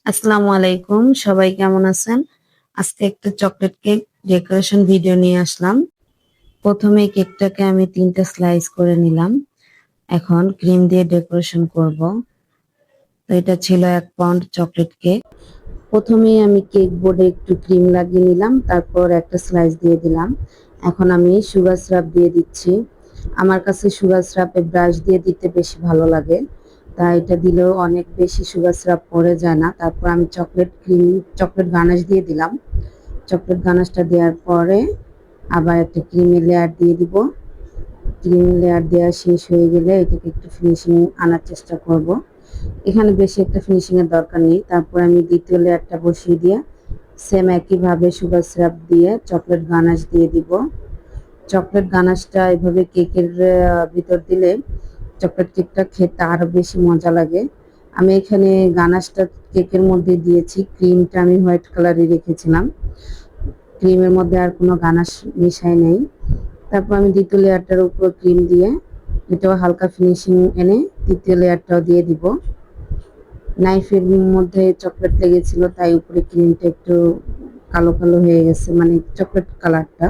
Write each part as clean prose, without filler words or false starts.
আসসালামু আলাইকুম, সবাই কেমন আছেন? আজকে একটা চকলেট কেক ডেকোরেশন ভিডিও নিয়ে আসলাম। প্রথমে কেকটাকে আমি 3টা স্লাইস করে নিলাম। এখন ক্রিম দিয়ে ডেকোরেশন করব। তো এটা ছিল 1 পাউন্ড চকলেট কেক। প্রথমেই আমি কেক বোর্ডে একটু ক্রিম লাগিয়ে নিলাম, তারপর একটা স্লাইস দিয়ে দিলাম। এখন আমি সুগার সিরাপ দিয়ে দিচ্ছি। আমার কাছে সুগার সিরাপে ব্রাশ দিয়ে দিতে বেশি ভালো লাগে, তাই এটা দিলেও অনেক বেশি সুগার সিরাপ পড়ে যায় না। তারপর আমি চকলেট গানাশ দিয়ে দিলাম। চকলেট গানাশটা দেওয়ার পরে আবার একটা ক্রিমের লেয়ার দিয়ে দিব। ক্রিম লেয়ার দেওয়া শেষ হয়ে গেলে এটাকে একটু ফিনিশিং আনার চেষ্টা করব। এখানে বেশি একটা ফিনিশিং এর দরকার নেই। তারপর আমি দ্বিতীয় লেয়ারটা বসিয়ে দিয়ে সেম একইভাবে সুগার সিরাপ দিয়ে চকলেট গানাশ দিয়ে দিব। চকলেট গানাশটা এভাবে কেকের ভিতর দিলে চকলেট কেকটা খেতে আরো বেশি মজা লাগে। আমি এখানে গানাশটা কেকের মধ্যে দিয়েছি, ক্রিমটা আমি হোয়াইট কালারে রেখেছিলাম। ক্রিমের মধ্যে আর কোনো গানাশ মিশাই নেই। তারপর আমি দ্বিতীয় লেয়ারটার উপর ক্রিম দিয়ে এটাও হালকা ফিনিশিং এনে তৃতীয় লেয়ারটাও দিয়ে দিব। নাইফের মধ্যে চকলেট লেগেছিল, তাই উপরে ক্রিমটা একটু কালো কালো হয়ে গেছে, মানে চকলেট কালারটা।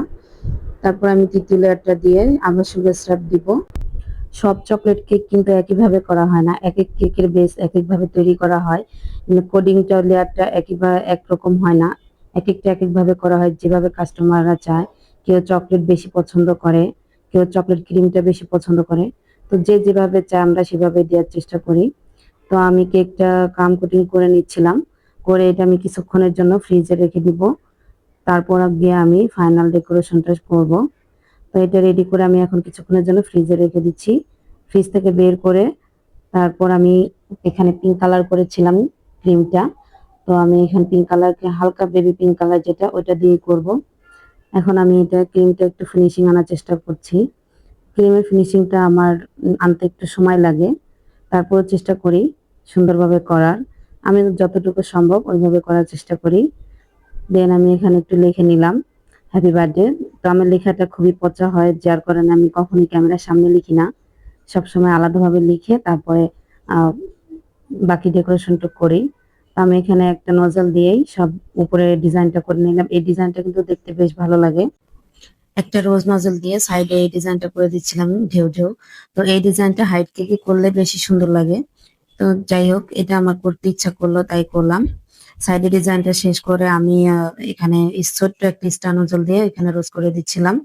তারপর আমি তৃতীয় লেয়ারটা দিয়ে আবার সুগার সিরাপ দিব। সব চকলেট কেক কিন্তু একইভাবে করা হয় না, এক এক কেকের বেস এক একভাবে তৈরি করা হয়। কোডিংটা লেয়ারটা একইভাবে একরকম হয় না, এক একটা এক একভাবে করা হয় যেভাবে কাস্টমাররা চায়। কেউ চকলেট বেশি পছন্দ করে, কেউ চকলেট ক্রিমটা বেশি পছন্দ করে। তো যে যেভাবে চায় আমরা সেভাবে দেওয়ার চেষ্টা করি। তো আমি কেকটা ক্রাম কোটিং করে নিচ্ছিলাম, করে এটা আমি কিছুক্ষণের জন্য ফ্রিজে রেখে দিব। তারপর গিয়ে আমি ফাইনাল ডেকোরেশনটা করব। তো এটা রেডি করে আমি এখন কিছুক্ষণের জন্য ফ্রিজে রেখে দিচ্ছি। ফ্রিজ থেকে বের করে তারপর আমি এখানে পিঙ্ক কালার করেছিলাম ক্রিমটা। তো আমি এখানে পিঙ্ক কালারকে হালকা বেবি পিঙ্ক কালার যেটা ওইটা দিয়ে করব। এখন আমি এটা ক্রিমটা একটু ফিনিশিং আনার চেষ্টা করছি। ক্রিমের ফিনিশিংটা আমার আনতে একটু সময় লাগে, তারপর চেষ্টা করি সুন্দরভাবে করার। আমি যতটুকু সম্ভব ওইভাবে করার চেষ্টা করি। দেন আমি এখানে একটু লিখে নিলাম হ্যাপি বার্থডে। তো আমার লেখাটা খুবই পচা হয়, যার কারণে আমি কখনোই ক্যামেরার সামনে লিখি না, সবসময় আলাদাভাবে লিখে তারপরে বাকি ডেকোরেশনটা করি। তো আমি এখানে একটা নজল দিয়েই সব উপরে ডিজাইনটা করে নিলাম। এই ডিজাইনটা কিন্তু দেখতে বেশ ভালো লাগে। একটা রোজ নজল দিয়ে সাইডে এই ডিজাইনটা করে দিচ্ছিলাম ঢেউ ঢেউ। তো এই ডিজাইনটা হাইট কেকে করলে বেশি সুন্দর লাগে। তো যাই হোক, এটা আমার করতে ইচ্ছা করলো তাই করলাম। সাইডে ডিজাইনটা শেষ করে আমি এখানে ছোট্ট একটা স্টার নজল দিয়ে এখানে রোজ করে দিচ্ছিলাম।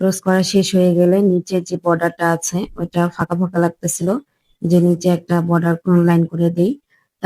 রোজ করা শেষ হয়ে গেলে নিচে যে বর্ডারটা আছে ওইটা ফাঁকা ফাঁকা লাগতেছিল, যে নিচে একটা বর্ডার লাইন করে দিই।